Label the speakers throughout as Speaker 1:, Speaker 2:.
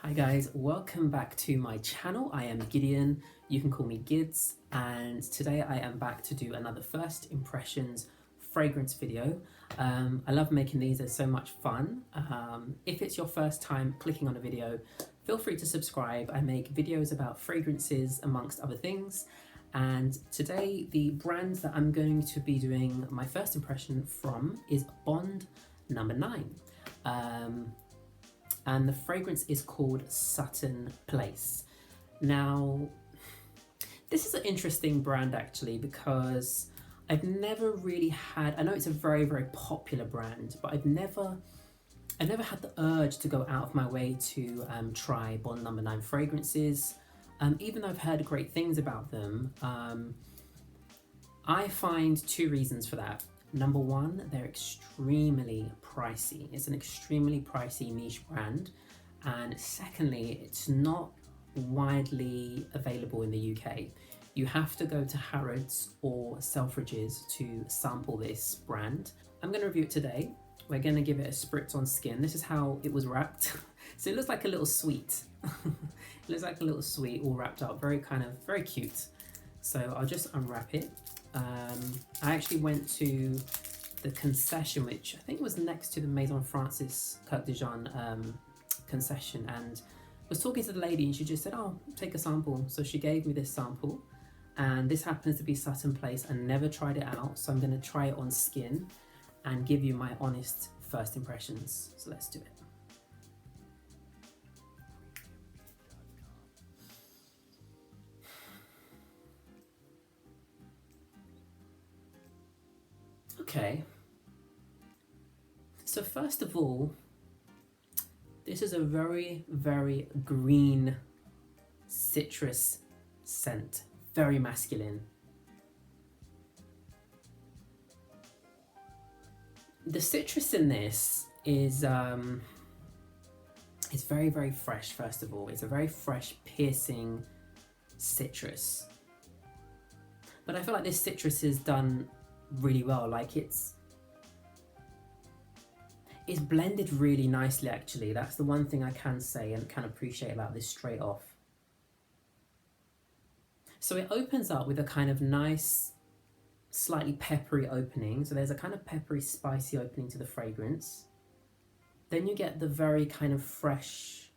Speaker 1: Hi guys, welcome back to my channel. I am Gideon, you can call me Gids, and today I am back to do another first impressions fragrance video. I love making these, they're so much fun. If it's your first time clicking on a video, feel free to subscribe. I make videos about fragrances amongst other things, and today the brand that I'm going to be doing my first impression from is Bond number 9. And the fragrance is called Sutton Place. Now, this is an interesting brand actually, because I've never really had, I know it's a very, very popular brand, but I've never had the urge to go out of my way to try Bond number 9 fragrances. Even though I've heard great things about them, I find two reasons for that. Number one, they're extremely pricey. It's an extremely pricey niche brand. And secondly, it's not widely available in the UK. You have to go to Harrods or Selfridges to sample this brand. I'm going to review it today. We're going to give it a spritz on skin. This is how it was wrapped. So it looks like a little sweet. It looks like a little sweet all wrapped up. Very cute. So I'll just unwrap it. I actually went to the concession, which I think was next to the Maison Francis Côte d'Ivoire concession, and was talking to the lady, and she just said, "Oh, take a sample." So she gave me this sample, and this happens to be Sutton Place. I never tried it out, so I'm going to try it on skin and give you my honest first impressions. So let's do it. Okay, so first of all, this is a very, very green citrus scent, very masculine. The citrus in this is very, very fresh. First of all, it's a very fresh, piercing citrus, but I feel like this citrus is done really well. Like it's blended really nicely actually. That's the one thing I can say and can appreciate about this straight off. So it opens up with a kind of nice, slightly peppery opening. So there's a kind of peppery, spicy opening to the fragrance. Then you get the very kind of fresh,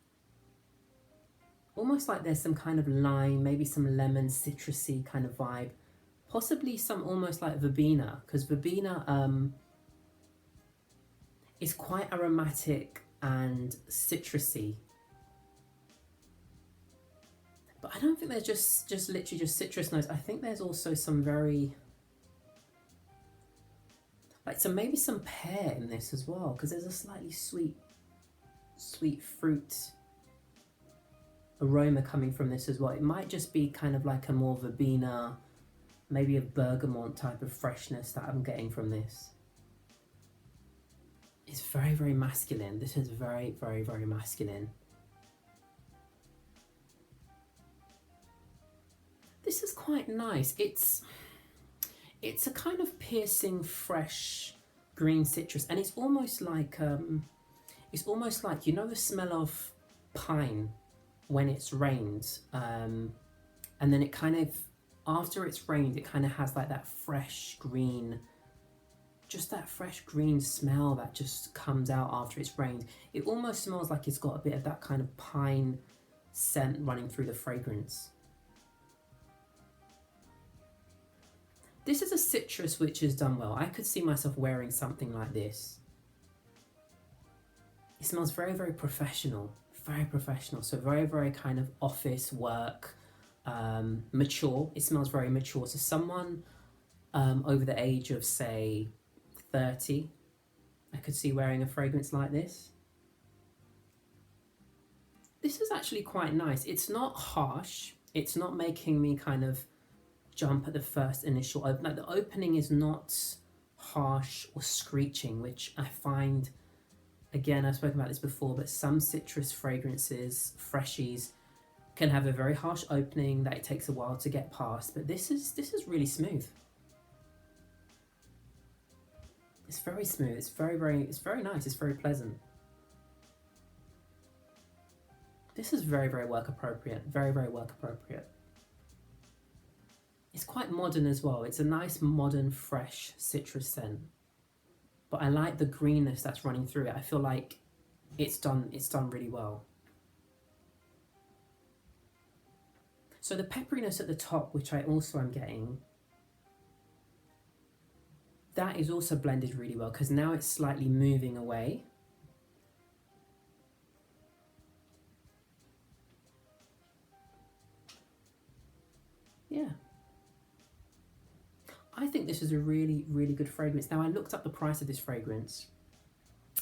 Speaker 1: almost like there's some kind of lime, maybe some lemon, citrusy kind of vibe. Possibly some almost like verbena, because verbena is quite aromatic and citrusy. But I don't think there's just literally just citrus notes. I think there's also some very, like maybe some pear in this as well, because there's a slightly sweet fruit aroma coming from this as well. It might just be kind of like a more verbena, maybe a bergamot type of freshness that I'm getting from this. It's very, very masculine. This is very, very, very masculine. This is quite nice. It's a kind of piercing, fresh green citrus, and it's almost like you know the smell of pine when it's rained, and then it kind of, after it's rained, it kind of has like that fresh green, just that fresh green smell that just comes out after it's rained. It almost smells like it's got a bit of that kind of pine scent running through the fragrance. This is a citrus which is done well. I could see myself wearing something like this. It smells very, very professional, so very, very kind of office work. Mature. It smells very mature. So someone over the age of say 30, I could see wearing a fragrance like this. This is actually quite nice. It's not harsh. It's not making me kind of jump at the first initial open. Like the opening is not harsh or screeching, which I find, again, I've spoken about this before, but some citrus fragrances, freshies, can have a very harsh opening that it takes a while to get past, but this is really smooth. It's very smooth. It's very nice. It's very pleasant. This is very, very work appropriate. Very, very work appropriate. It's quite modern as well. It's a nice, modern, fresh citrus scent. But I like the greenness that's running through it. I feel like it's done really well. So the pepperiness at the top, which I also am getting, that is also blended really well because now it's slightly moving away. Yeah. I think this is a really, really good fragrance. Now I looked up the price of this fragrance,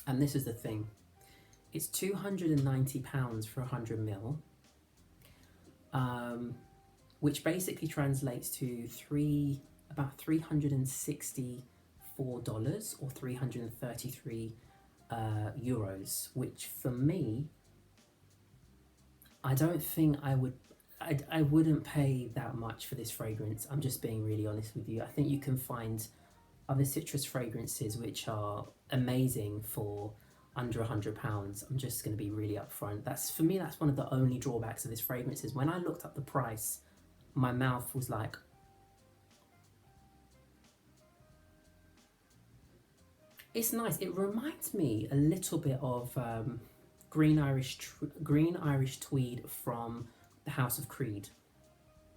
Speaker 1: and this is the thing. It's £290 for 100 ml, which basically translates to about $364 or 333 euros, which for me, I don't think I wouldn't pay that much for this fragrance. I'm just being really honest with you. I think you can find other citrus fragrances which are amazing for under £100. I'm just going to be really upfront. For me, that's one of the only drawbacks of this fragrance is when I looked up the price, my mouth was like, it's nice. It reminds me a little bit of green Irish tweed from the House of Creed.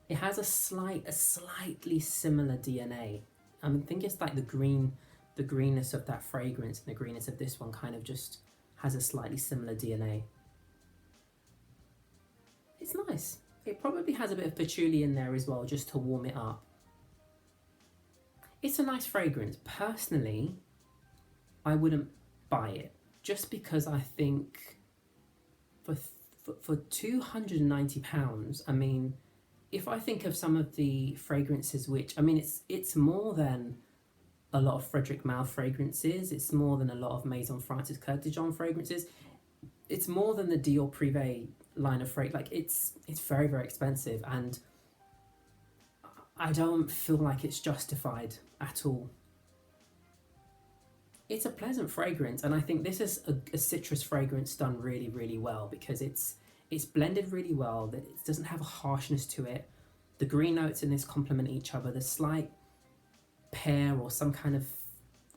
Speaker 1: It has a slightly similar DNA. I think it's like the greenness of that fragrance and the greenness of this one kind of just has a slightly similar DNA. It's nice. It probably has a bit of patchouli in there as well, just to warm it up. It's a nice fragrance. Personally, I wouldn't buy it just because I think for £290, I mean, if I think of some of the fragrances which, I mean, it's more than a lot of Frederic Malle fragrances, it's more than a lot of Maison Francis Coeur de Dijon fragrances, it's more than the Dior Privé line of fragrance. Like it's very, very expensive, and I don't feel like it's justified at all. It's a pleasant fragrance, and I think this is a citrus fragrance done really, really well because it's blended really well. It doesn't have a harshness to it. The green notes in this complement each other. The slight pear or some kind of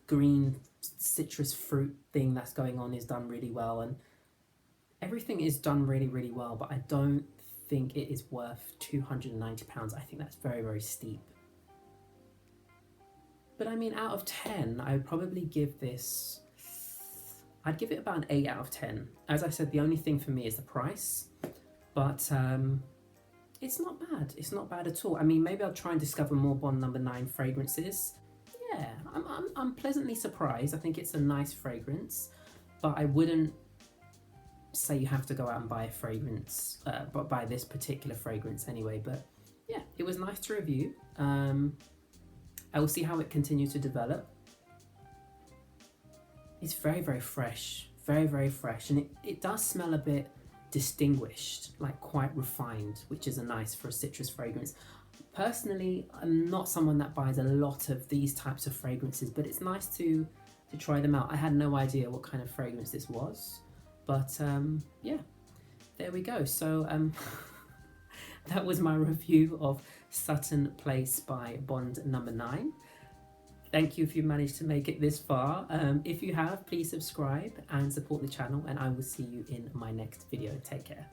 Speaker 1: green citrus fruit thing that's going on is done really well, and everything is done really, really well, but I don't think it is worth £290. I think that's very, very steep. But I mean, out of 10, I would probably give this, I'd give it about an 8 out of 10. As I said, the only thing for me is the price, but it's not bad. It's not bad at all. I mean, maybe I'll try and discover more Bond Number 9 fragrances. Yeah, I'm pleasantly surprised. I think it's a nice fragrance, but I wouldn't say you have to go out and buy a fragrance, but buy this particular fragrance anyway. But yeah, it was nice to review. I will see how it continues to develop. It's very, very fresh, very, very fresh, and it does smell a bit distinguished, like quite refined, which is a nice for a citrus fragrance. Personally, I'm not someone that buys a lot of these types of fragrances, but it's nice to try them out. I had no idea what kind of fragrance this was, but yeah, there we go. So that was my review of Sutton Place by Bond Number 9. Thank you if you managed to make it this far. If you have, please subscribe and support the channel, and I will see you in my next video. Take care.